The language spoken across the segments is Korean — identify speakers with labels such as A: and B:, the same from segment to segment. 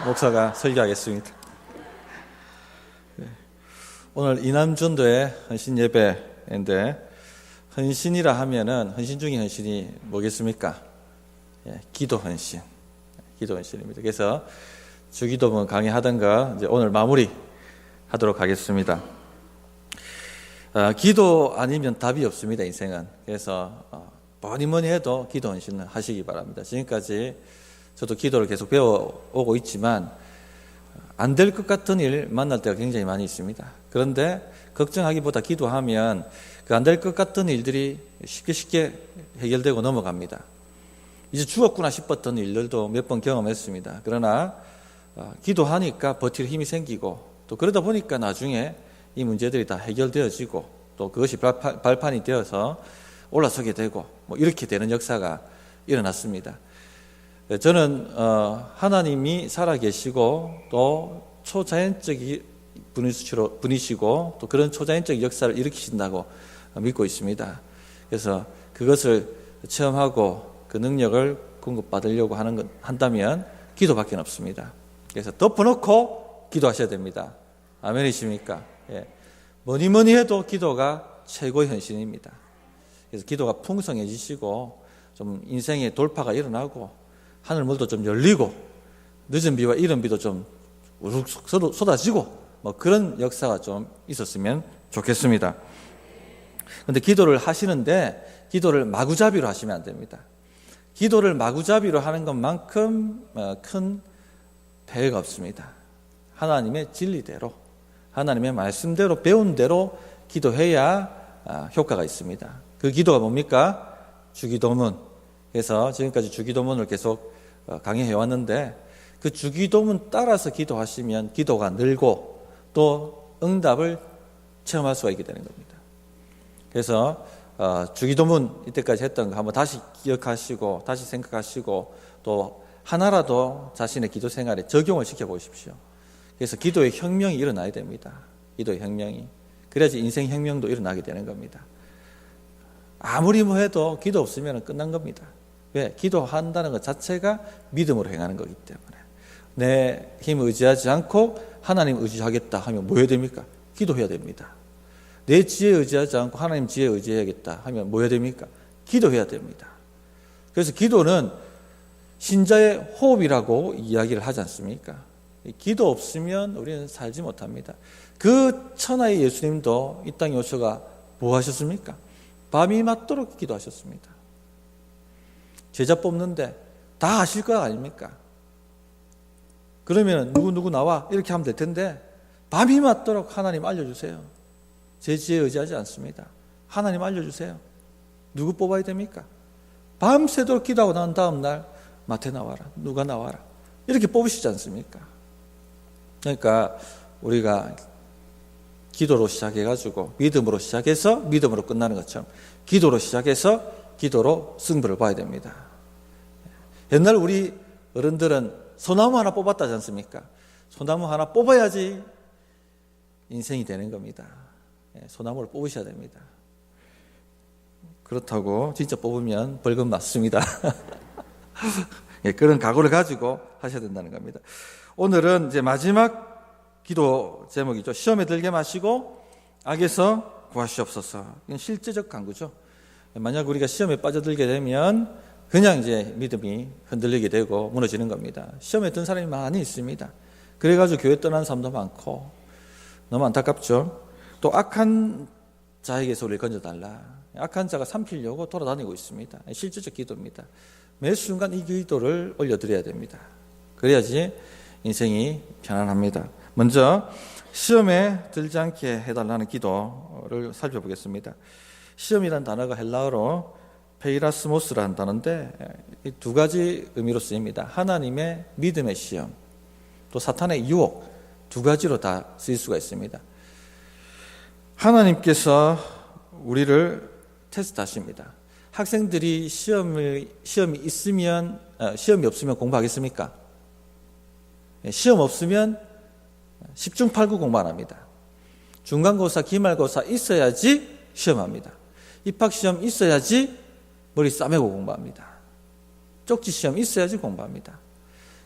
A: 목사가 설교하겠습니다. 오늘 이남전도의 헌신 예배인데, 헌신이라 하면은 헌신 중에 헌신이 뭐겠습니까? 기도 헌신, 기도 헌신입니다. 그래서 주기도문 강의하던 거 이제 오늘 마무리 하도록 하겠습니다. 기도 아니면 답이 없습니다, 인생은. 그래서 뭐니 해도 기도 헌신을 하시기 바랍니다. 지금까지 저도 기도를 계속 배워오고 있지만 안 될 것 같은 일 만날 때가 굉장히 많이 있습니다. 그런데 걱정하기보다 기도하면 그 안 될 것 같은 일들이 쉽게 해결되고 넘어갑니다. 이제 죽었구나 싶었던 일들도 몇 번 경험했습니다. 그러나 기도하니까 버틸 힘이 생기고, 또 그러다 보니까 나중에 이 문제들이 다 해결되어지고, 또 그것이 발판이 되어서 올라서게 되고, 이렇게 되는 역사가 일어났습니다. 저는 하나님이 살아계시고 또 초자연적 분이시고 또 그런 초자연적 역사를 일으키신다고 믿고 있습니다. 그래서 그것을 체험하고 그 능력을 공급받으려고 한다면 기도밖에 없습니다. 그래서 덮어놓고 기도하셔야 됩니다. 아멘이십니까? 뭐니 해도 기도가 최고의 헌신입니다. 그래서 기도가 풍성해지시고 좀 인생의 돌파가 일어나고 하늘물도 좀 열리고 늦은 비와 이른 비도 좀 우르르 쏟아지고 그런 역사가 좀 있었으면 좋겠습니다. 그런데 기도를 하시는데 기도를 마구잡이로 하시면 안 됩니다. 기도를 마구잡이로 하는 것만큼 큰 배가 없습니다. 하나님의 진리대로, 하나님의 말씀대로 배운 대로 기도해야 효과가 있습니다. 그 기도가 뭡니까? 주기도문. 그래서 지금까지 주기도문을 계속 강의해 왔는데, 그 주기도문 따라서 기도하시면 기도가 늘고 또 응답을 체험할 수가 있게 되는 겁니다. 그래서 주기도문 이때까지 했던 거 한번 다시 기억하시고 다시 생각하시고 또 하나라도 자신의 기도 생활에 적용을 시켜보십시오. 그래서 기도의 혁명이 일어나야 됩니다. 기도의 혁명이. 그래야지 인생 혁명도 일어나게 되는 겁니다. 아무리 해도 기도 없으면 끝난 겁니다. 왜? 기도한다는 것 자체가 믿음으로 행하는 거기 때문에. 내 힘을 의지하지 않고 하나님 의지하겠다 하면 뭐 해야 됩니까? 기도해야 됩니다. 내 지혜에 의지하지 않고 하나님 지혜에 의지해야겠다 하면 뭐 해야 됩니까? 기도해야 됩니다. 그래서 기도는 신자의 호흡이라고 이야기를 하지 않습니까? 기도 없으면 우리는 살지 못합니다. 그 천하의 예수님도 이 땅에 오셔가 뭐 하셨습니까? 밤이 맞도록 기도하셨습니다. 제자 뽑는데 다 아실 거 아닙니까? 그러면 누구 나와 이렇게 하면 될 텐데, 밤이 맞도록 하나님 알려주세요. 제 지혜에 의지하지 않습니다. 하나님 알려주세요. 누구 뽑아야 됩니까? 밤새도록 기도하고 난 다음 날 마태 나와라, 누가 나와라, 이렇게 뽑으시지 않습니까? 그러니까 우리가 기도로 시작해가지고 믿음으로 시작해서 믿음으로 끝나는 것처럼 기도로 시작해서 기도로 승부를 봐야 됩니다. 옛날 우리 어른들은 소나무 하나 뽑았다지 않습니까? 소나무 하나 뽑아야지 인생이 되는 겁니다. 소나무를 뽑으셔야 됩니다. 그렇다고 진짜 뽑으면 벌금 맞습니다. 그런 각오를 가지고 하셔야 된다는 겁니다. 오늘은 이제 마지막 기도 제목이죠. 시험에 들게 마시고 악에서 구하시옵소서. 이건 실제적 간구죠. 만약 우리가 시험에 빠져들게 되면 그냥 이제 믿음이 흔들리게 되고 무너지는 겁니다. 시험에 든 사람이 많이 있습니다. 그래가지고 교회 떠난 사람도 많고 너무 안타깝죠. 또 악한 자에게서 우리를 건져달라. 악한 자가 삼키려고 돌아다니고 있습니다. 실제적 기도입니다. 매 순간 이 기도를 올려드려야 됩니다. 그래야지 인생이 편안합니다. 먼저 시험에 들지 않게 해달라는 기도를 살펴보겠습니다. 시험이라는 단어가 헬라어로 페이라스모스라는 단어인데 이 두 가지 의미로 쓰입니다. 하나님의 믿음의 시험, 또 사탄의 유혹, 두 가지로 다 쓰일 수가 있습니다. 하나님께서 우리를 테스트하십니다. 학생들이 시험이 없으면 공부하겠습니까? 시험 없으면 10중 8구 공부 안 합니다. 중간고사, 기말고사 있어야지 시험합니다. 입학시험 있어야지 머리 싸매고 공부합니다. 쪽지시험 있어야지 공부합니다.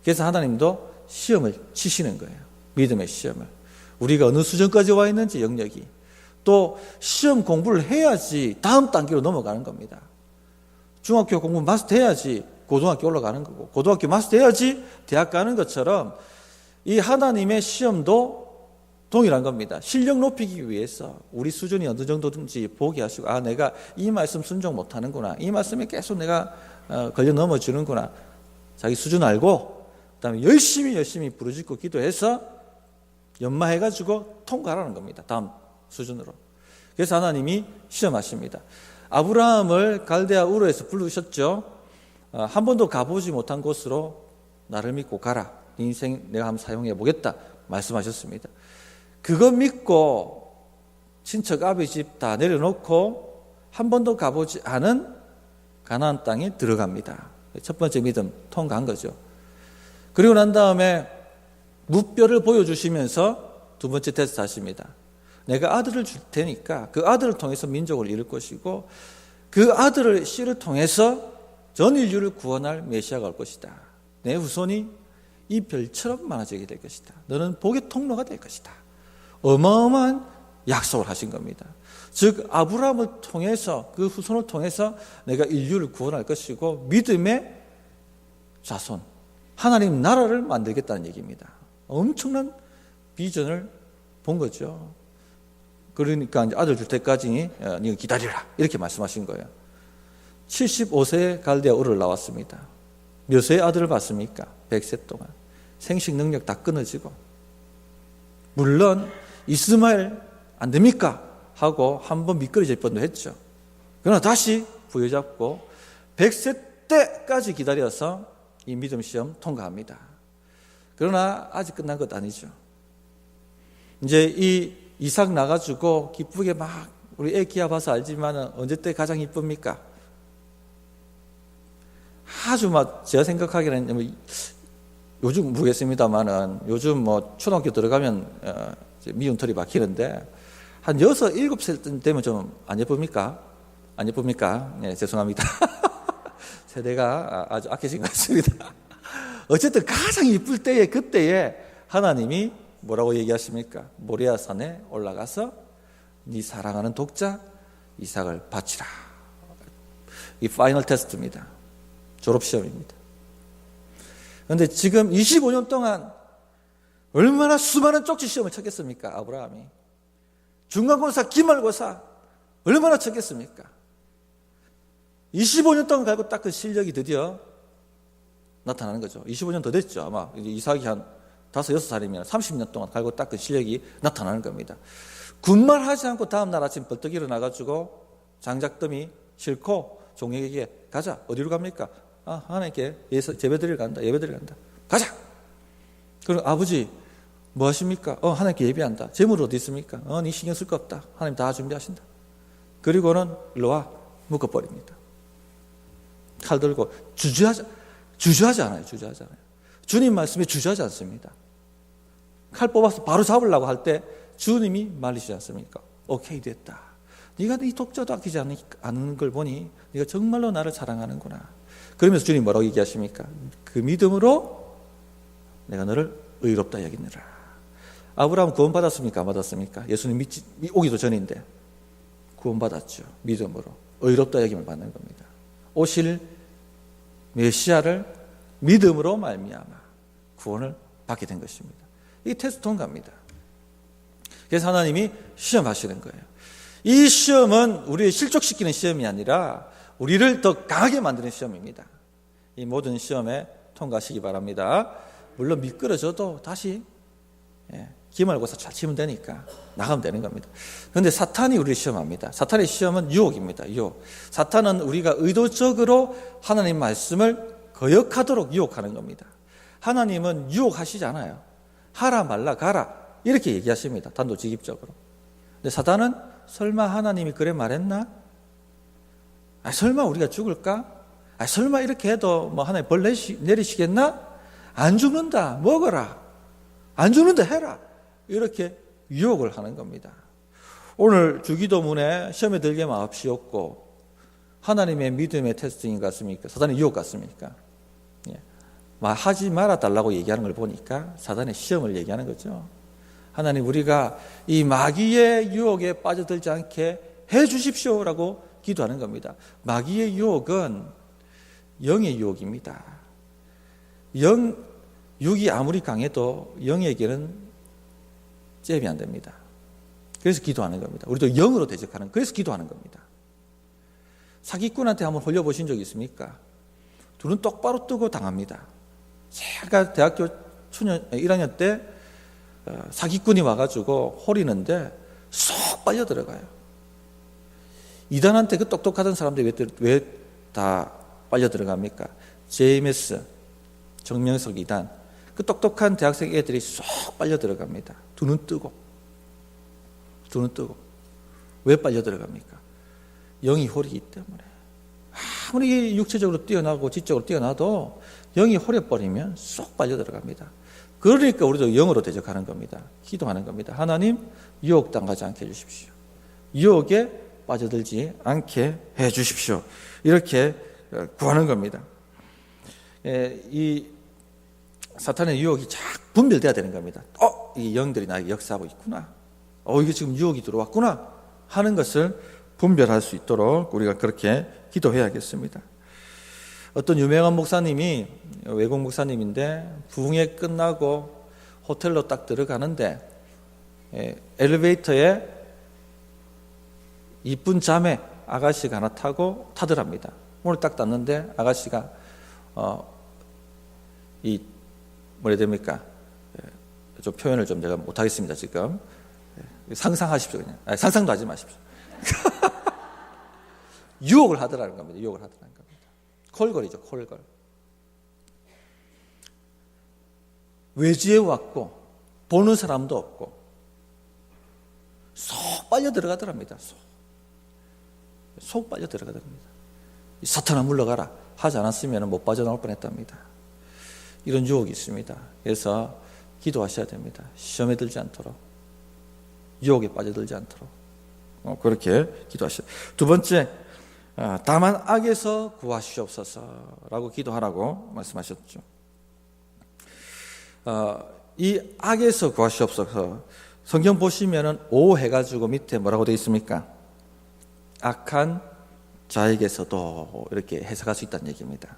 A: 그래서 하나님도 시험을 치시는 거예요. 믿음의 시험을. 우리가 어느 수준까지 와 있는지 영역이. 또 시험 공부를 해야지 다음 단계로 넘어가는 겁니다. 중학교 공부 마스터해야지 고등학교 올라가는 거고, 고등학교 마스터해야지 대학 가는 것처럼 이 하나님의 시험도 동일한 겁니다. 실력 높이기 위해서 우리 수준이 어느 정도든지 보게 하시고, 아, 내가 이 말씀 순종 못하는구나, 이 말씀에 계속 내가 걸려 넘어지는구나, 자기 수준 알고 그다음에 열심히 부르짖고 기도해서 연마해가지고 통과하라는 겁니다. 다음 수준으로. 그래서 하나님이 시험하십니다. 아브라함을 갈대아 우르에서 부르셨죠. 한 번도 가보지 못한 곳으로 나를 믿고 가라. 네 인생 내가 한번 사용해 보겠다 말씀하셨습니다. 그거 믿고 친척 아비 집 다 내려놓고 한 번도 가보지 않은 가나안 땅에 들어갑니다. 첫 번째 믿음 통과한 거죠. 그리고 난 다음에 무뼈를 보여주시면서 두 번째 테스트 하십니다. 내가 아들을 줄 테니까 그 아들을 통해서 민족을 이룰 것이고, 그 아들을 씨를 통해서 전 인류를 구원할 메시아가 올 것이다. 내 후손이 이 별처럼 많아지게 될 것이다. 너는 복의 통로가 될 것이다. 어마어마한 약속을 하신 겁니다. 즉 아브라함을 통해서, 그 후손을 통해서 내가 인류를 구원할 것이고 믿음의 자손, 하나님 나라를 만들겠다는 얘기입니다. 엄청난 비전을 본 거죠. 그러니까 이제 아들 줄 때까지 네가 기다리라 이렇게 말씀하신 거예요. 75세에 갈대아 우르를 나왔습니다. 몇 세에 아들을 봤습니까? 100세 동안. 생식 능력 다 끊어지고, 물론 이스마엘 안 됩니까? 하고 한번 미끄러질 뻔도 했죠. 그러나 다시 부여잡고 100세 때까지 기다려서 이 믿음 시험 통과합니다. 그러나 아직 끝난 것 아니죠. 이제 이 이삭 나가지고 기쁘게 막, 우리 애 키워 봐서 알지만 언제 때 가장 이쁩니까? 아주 막 제가 생각하기에는 요즘 모르겠습니다만은 요즘 뭐 초등학교 들어가면 미운 털이 박히는데 한 6, 7살 되면 좀 안 예쁩니까? 안 예쁩니까? 네, 죄송합니다. 세대가 아주 악해진 것 같습니다. 어쨌든 가장 이쁠 때에, 그때에 하나님이 뭐라고 얘기하십니까? 모리아산에 올라가서 네 사랑하는 독자 이삭을 바치라. 이 파이널 테스트입니다. 졸업시험입니다. 그런데 지금 25년 동안 얼마나 수많은 쪽지 시험을 쳤겠습니까? 아브라함이. 중간고사, 기말고사 얼마나 쳤겠습니까? 25년 동안 갈고 딱 그 실력이 드디어 나타나는 거죠. 25년 더 됐죠. 아마 이삭이 한 5, 6살이면 30년 동안 갈고 딱 그 실력이 나타나는 겁니다. 군말하지 않고 다음날 아침 벌떡 일어나가지고 장작더미 싣고 종에게 가자. 어디로 갑니까? 하나님께 예배드리러 간다. 예배드리러 간다. 가자. 그리고 아버지 뭐 하십니까? 하나님께 예배한다. 재물 어디 있습니까? 네 신경 쓸 거 없다. 하나님 다 준비하신다. 그리고는 일로 와. 묶어버립니다. 칼 들고 주저하지 않아요. 주님 말씀에 주저하지 않습니다. 칼 뽑아서 바로 잡으려고 할 때 주님이 말리시지 않습니까? 오케이, 됐다. 네가 네 독자도 아끼지 않는 걸 보니 네가 정말로 나를 사랑하는구나. 그러면서 주님 뭐라고 얘기하십니까? 그 믿음으로 내가 너를 의롭다 여기느라. 아브라함 구원 받았습니까? 안 받았습니까? 예수님 오기도 전인데 구원 받았죠. 믿음으로 의롭다 여김을 받는 겁니다. 오실 메시아를 믿음으로 말미암아 구원을 받게 된 것입니다. 이게 테스트 통과입니다. 그래서 하나님이 시험하시는 거예요. 이 시험은 우리를 실족시키는 시험이 아니라 우리를 더 강하게 만드는 시험입니다. 이 모든 시험에 통과하시기 바랍니다. 물론 미끄러져도 다시 기말고사 잘 치면 되니까 나가면 되는 겁니다. 그런데 사탄이 우리를 시험합니다. 사탄의 시험은 유혹입니다. 유혹. 사탄은 우리가 의도적으로 하나님 말씀을 거역하도록 유혹하는 겁니다. 하나님은 유혹하시지 않아요. 하라 말라 가라 이렇게 얘기하십니다. 단도직입적으로. 근데 사탄은 설마 하나님이 그래 말했나? 설마 우리가 죽을까? 설마 이렇게 해도 뭐 하나님 벌 내리시겠나? 안 죽는다 먹어라. 안 죽는다 해라. 이렇게 유혹을 하는 겁니다. 오늘 주기도문에 시험에 들게 마옵시옵고 하나님의 믿음의 테스트인 것 같습니까? 사탄의 유혹 같습니까? 예. 하지 말아달라고 얘기하는 걸 보니까 사단의 시험을 얘기하는 거죠. 하나님, 우리가 이 마귀의 유혹에 빠져들지 않게 해 주십시오라고 기도하는 겁니다. 마귀의 유혹은 영의 유혹입니다. 육이 아무리 강해도 영에게는 잽이 안 됩니다. 그래서 기도하는 겁니다. 우리도 영으로 대적하는, 그래서 기도하는 겁니다. 사기꾼한테 한번 홀려보신 적이 있습니까? 둘은 똑바로 뜨고 당합니다. 제가 대학교 1학년 때 사기꾼이 와가지고 홀리는데 쏙 빨려 들어가요. 이단한테 그 똑똑하던 사람들이 왜 다 빨려 들어갑니까? JMS, 정명석 이단, 그 똑똑한 대학생 애들이 쏙 빨려 들어갑니다. 두 눈 뜨고. 왜 빨려 들어갑니까? 영이 홀이기 때문에. 아무리 육체적으로 뛰어나고 지적으로 뛰어나도 영이 홀해버리면 쏙 빨려 들어갑니다. 그러니까 우리도 영으로 대적하는 겁니다. 기도하는 겁니다. 하나님, 유혹당하지 않게 해주십시오. 유혹에 빠져들지 않게 해주십시오. 이렇게 구하는 겁니다. 이 사탄의 유혹이 쫙 분별돼야 되는 겁니다. 이 영들이 나에게 역사하고 있구나. 이게 지금 유혹이 들어왔구나 하는 것을 분별할 수 있도록 우리가 그렇게 기도해야겠습니다. 어떤 유명한 목사님이, 외국 목사님인데 부흥회 끝나고 호텔로 딱 들어가는데 엘리베이터에 이쁜 자매 아가씨가 하나 타고 타더랍니다. 문을 딱 닫는데 아가씨가 뭐라 해야 됩니까? 좀 표현을 좀 제가 못하겠습니다. 지금 상상하십시오. 그냥 상상도 하지 마십시오. 유혹을 하더라는 겁니다. 유혹을 하더라는 겁니다. 콜걸이죠. 콜걸. 외지에 왔고 보는 사람도 없고 쏙 빨려 들어가더랍니다. 속 빨려 들어가더랍니다. 사탄아 물러가라 하지 않았으면 못 빠져나올 뻔했답니다. 이런 유혹이 있습니다. 그래서 기도하셔야 됩니다. 시험에 들지 않도록, 유혹에 빠져들지 않도록 그렇게 기도하셔야 돼요. 두 번째, 다만 악에서 구하시옵소서라고 기도하라고 말씀하셨죠. 이 악에서 구하시옵소서, 성경 보시면은 오 해가지고 밑에 뭐라고 되어 있습니까? 악한 자에게서도 이렇게 해석할 수 있다는 얘기입니다.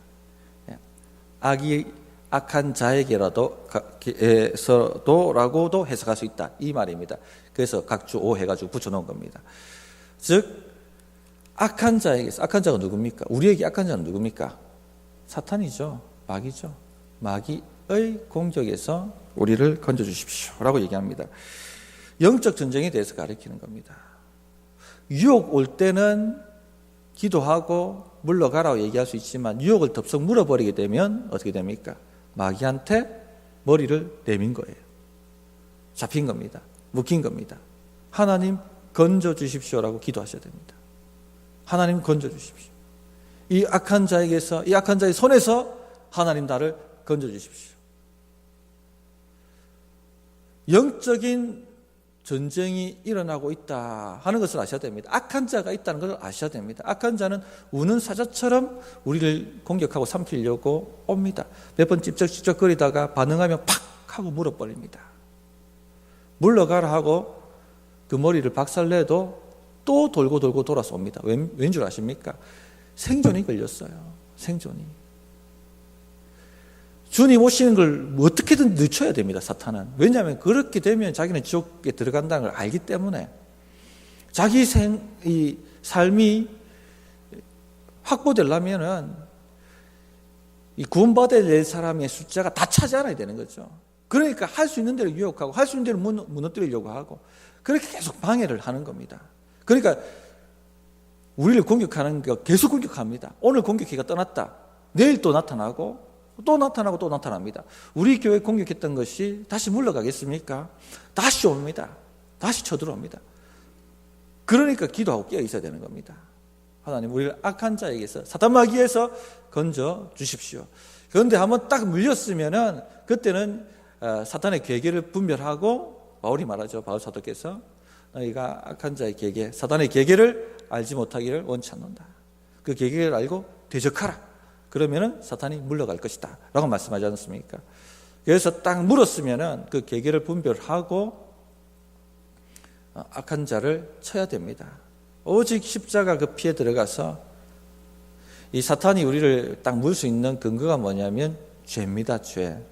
A: 악이 악한 자에게라도라고도 해석할 수 있다, 이 말입니다. 그래서 각주 오 해가지고 붙여놓은 겁니다. 즉 악한 자에게서, 악한 자가 누굽니까? 우리에게 악한 자는 누굽니까? 사탄이죠. 마귀죠. 마귀의 공격에서 우리를 건져주십시오라고 얘기합니다. 영적 전쟁에 대해서 가르치는 겁니다. 유혹 올 때는 기도하고 물러가라고 얘기할 수 있지만 유혹을 덥석 물어버리게 되면 어떻게 됩니까? 마귀한테 머리를 내민 거예요. 잡힌 겁니다. 묶인 겁니다. 하나님 건져주십시오라고 기도하셔야 됩니다. 하나님 건져주십시오. 이 악한 자에게서, 이 악한 자의 손에서 하나님 나를 건져주십시오. 영적인 전쟁이 일어나고 있다 하는 것을 아셔야 됩니다. 악한 자가 있다는 것을 아셔야 됩니다. 악한 자는 우는 사자처럼 우리를 공격하고 삼키려고 옵니다. 몇 번 찝쩍찝쩍거리다가 반응하면 팍 하고 물어버립니다. 물러가라 하고 그 머리를 박살내도 또 돌고 돌아서 옵니다. 왠 줄 아십니까? 생존이 걸렸어요. 생존이. 주님 오시는 걸 어떻게든 늦춰야 됩니다. 사탄은. 왜냐하면 그렇게 되면 자기는 지옥에 들어간다는 걸 알기 때문에 자기 이 삶이 확보되려면은 이 구원받아야 될 사람의 숫자가 다 차지 않아야 되는 거죠. 그러니까 할 수 있는 대로 유혹하고 할 수 있는 대로 무너뜨리려고 하고 그렇게 계속 방해를 하는 겁니다. 그러니까 우리를 공격하는 거 계속 공격합니다. 오늘 공격해가 떠났다. 내일 또 나타나고 또 나타나고 또 나타납니다. 우리 교회 공격했던 것이 다시 물러가겠습니까? 다시 옵니다. 다시 쳐들어옵니다. 그러니까 기도하고 깨어 있어야 되는 겁니다. 하나님 우리를 악한 자에게서, 사탄 마귀에서 건져 주십시오. 그런데 한번 딱 물렸으면은 그때는 사탄의 계계를 분별하고, 바울이 말하죠. 바울 사도께서 너희가 악한 자의 계계, 사탄의 계계를 알지 못하기를 원치 않는다. 그 계계를 알고 대적하라 그러면은 사탄이 물러갈 것이다 라고 말씀하지 않습니까? 그래서 딱 물었으면은 그 계계를 분별하고 악한 자를 쳐야 됩니다. 오직 십자가 그 피에 들어가서 이 사탄이 우리를 딱 물 수 있는 근거가 뭐냐면 죄입니다. 죄.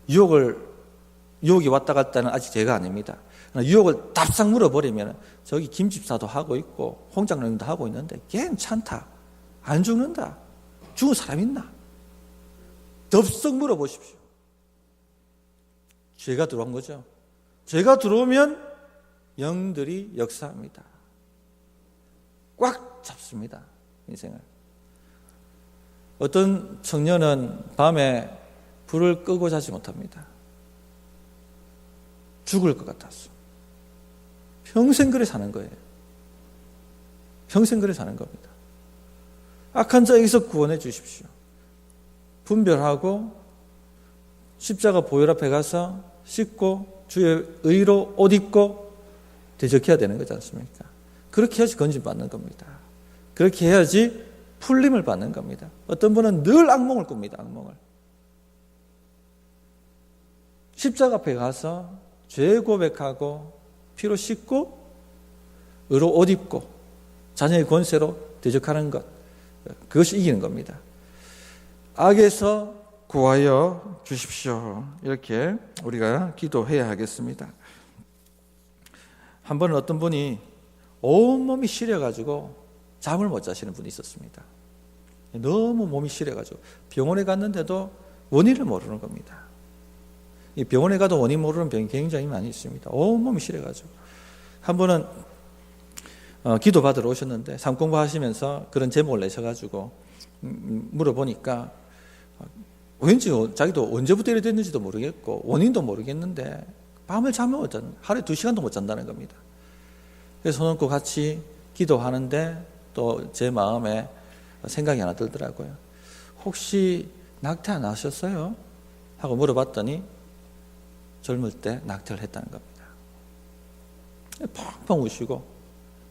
A: 유혹이 왔다 갔다는 아직 죄가 아닙니다. 유혹을 답상 물어버리면 저기 김집사도 하고 있고 홍장로님도 하고 있는데 괜찮다. 안 죽는다. 죽은 사람 있나? 덥석 물어보십시오. 죄가 들어온 거죠. 죄가 들어오면 영들이 역사합니다. 꽉 잡습니다. 인생을. 어떤 청년은 밤에 불을 끄고 자지 못합니다. 죽을 것 같았어. 평생 그래 사는 거예요. 평생 그래 사는 겁니다. 악한 자에게서 구원해 주십시오. 분별하고 십자가 보혈 앞에 가서 씻고 주의 의로 옷 입고 대적해야 되는 거지 않습니까? 그렇게 해야지 건진받는 겁니다. 그렇게 해야지 풀림을 받는 겁니다. 어떤 분은 늘 악몽을 꿉니다. 악몽을. 십자가 앞에 가서 죄 고백하고 피로 씻고 의로 옷 입고 자녀의 권세로 대적하는 것, 그것이 이기는 겁니다. 악에서 구하여 주십시오. 이렇게 우리가 기도해야 하겠습니다. 한 번은 어떤 분이 온몸이 시려가지고 잠을 못 자시는 분이 있었습니다. 너무 몸이 시려가지고 병원에 갔는데도 원인을 모르는 겁니다. 이 병원에 가도 원인 모르는 병이 굉장히 많이 있습니다. 온몸이 시려가지고 한 번은 기도 받으러 오셨는데 삶 공부하시면서 그런 제목을 내셔가지고 물어보니까 왠지 자기도 언제부터 이래 됐는지도 모르겠고 원인도 모르겠는데 밤을 잠을 못 잔다. 하루에 2시간도 못 잔다는 겁니다. 그래서 손 얹고 같이 기도하는데 또 제 마음에 생각이 하나 들더라고요. 혹시 낙태 안 하셨어요? 하고 물어봤더니 젊을 때 낙태를 했다는 겁니다. 펑펑 우시고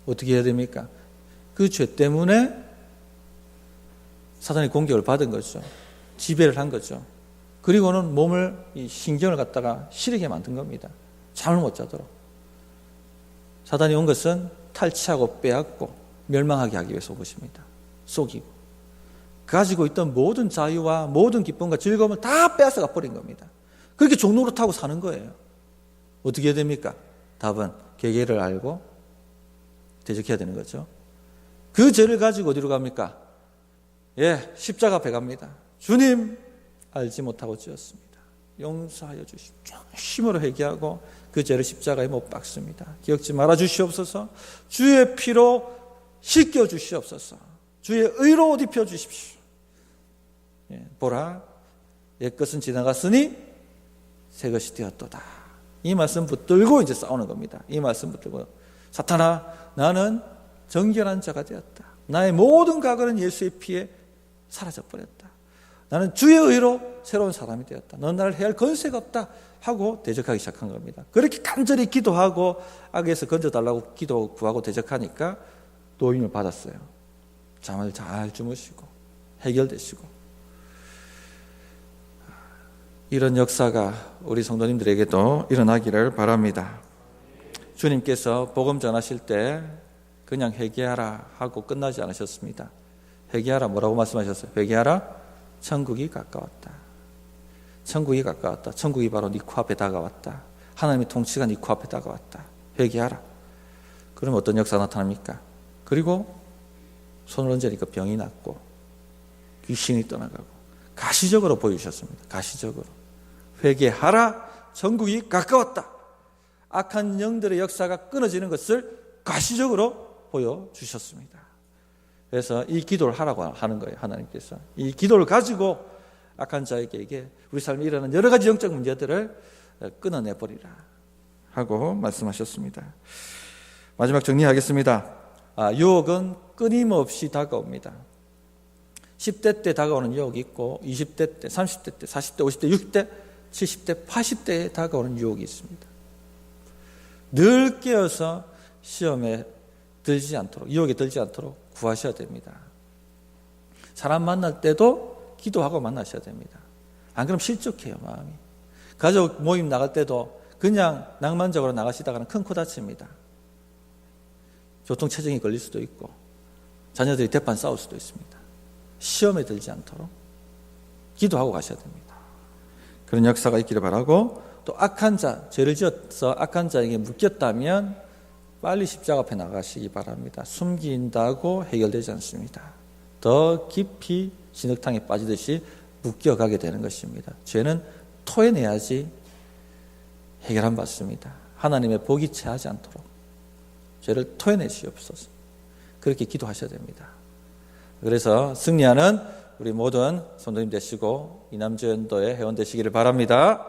A: 어떻게 해야 됩니까? 그 죄 때문에 사탄의 공격을 받은 거죠. 지배를 한 거죠. 그리고는 몸을, 이 신경을 갖다가 시리게 만든 겁니다. 잠을 못 자도록. 사탄이 온 것은 탈취하고 빼앗고 멸망하게 하기 위해서 온 것입니다. 속이고. 가지고 있던 모든 자유와 모든 기쁨과 즐거움을 다 빼앗아가 버린 겁니다. 그렇게 종노릇하고 사는 거예요. 어떻게 해야 됩니까? 답은 계계를 알고 대적해야 되는 거죠. 그 죄를 가지고 어디로 갑니까? 십자가 앞에 갑니다. 주님, 알지 못하고 지었습니다. 용서하여 주십시오. 힘으로 회개하고 그 죄를 십자가에 못 박습니다. 기억지 말아 주시옵소서. 주의 피로 씻겨 주시옵소서. 주의 의로 옷 입혀 주십시오. 보라, 옛것은 지나갔으니 새 것이 되었도다. 이 말씀 붙들고 이제 싸우는 겁니다. 이 말씀 붙들고, 사탄아, 나는 정결한 자가 되었다. 나의 모든 과거는 예수의 피에 사라져버렸다. 나는 주의 의로 새로운 사람이 되었다. 넌 나를 해할 권세가 없다 하고 대적하기 시작한 겁니다. 그렇게 간절히 기도하고 악에서 건져달라고 기도 구하고 대적하니까 노임을 받았어요. 잠을 잘 주무시고 해결되시고. 이런 역사가 우리 성도님들에게도 일어나기를 바랍니다. 주님께서 복음 전하실 때 그냥 회개하라 하고 끝나지 않으셨습니다. 회개하라, 뭐라고 말씀하셨어요? 회개하라, 천국이 가까웠다. 천국이 가까웠다. 천국이 바로 네 코앞에 다가왔다. 하나님의 통치가 네 코앞에 다가왔다. 회개하라. 그러면 어떤 역사가 나타납니까? 그리고 손을 얹으니까 병이 낫고 귀신이 떠나가고 가시적으로 보여주셨습니다. 가시적으로. 회개하라, 천국이 가까웠다. 악한 영들의 역사가 끊어지는 것을 가시적으로 보여주셨습니다. 그래서 이 기도를 하라고 하는 거예요. 하나님께서 이 기도를 가지고 악한 자에게 우리 삶에 일어나는 여러 가지 영적 문제들을 끊어내버리라 하고 말씀하셨습니다. 마지막 정리하겠습니다. 유혹은 끊임없이 다가옵니다. 10대 때 다가오는 유혹이 있고 20대 때, 30대 때, 40대, 50대, 60대, 70대, 80대에 다가오는 유혹이 있습니다. 늘 깨어서 시험에 들지 않도록, 유혹에 들지 않도록 구하셔야 됩니다. 사람 만날 때도 기도하고 만나셔야 됩니다. 안 그러면 실족해요, 마음이. 가족 모임 나갈 때도 그냥 낭만적으로 나가시다가는 큰 코 다칩니다. 교통체증이 걸릴 수도 있고 자녀들이 대판 싸울 수도 있습니다. 시험에 들지 않도록 기도하고 가셔야 됩니다. 그런 역사가 있기를 바라고, 또 악한 자, 죄를 지어서 악한 자에게 묶였다면 빨리 십자가 앞에 나가시기 바랍니다. 숨긴다고 해결되지 않습니다. 더 깊이 진흙탕에 빠지듯이 묶여가게 되는 것입니다. 죄는 토해내야지 해결함 받습니다. 하나님의 복이 체하지 않도록 죄를 토해내시옵소서. 그렇게 기도하셔야 됩니다. 그래서 승리하는 우리 모든 성도님 되시고 이남주연도의 회원 되시기를 바랍니다.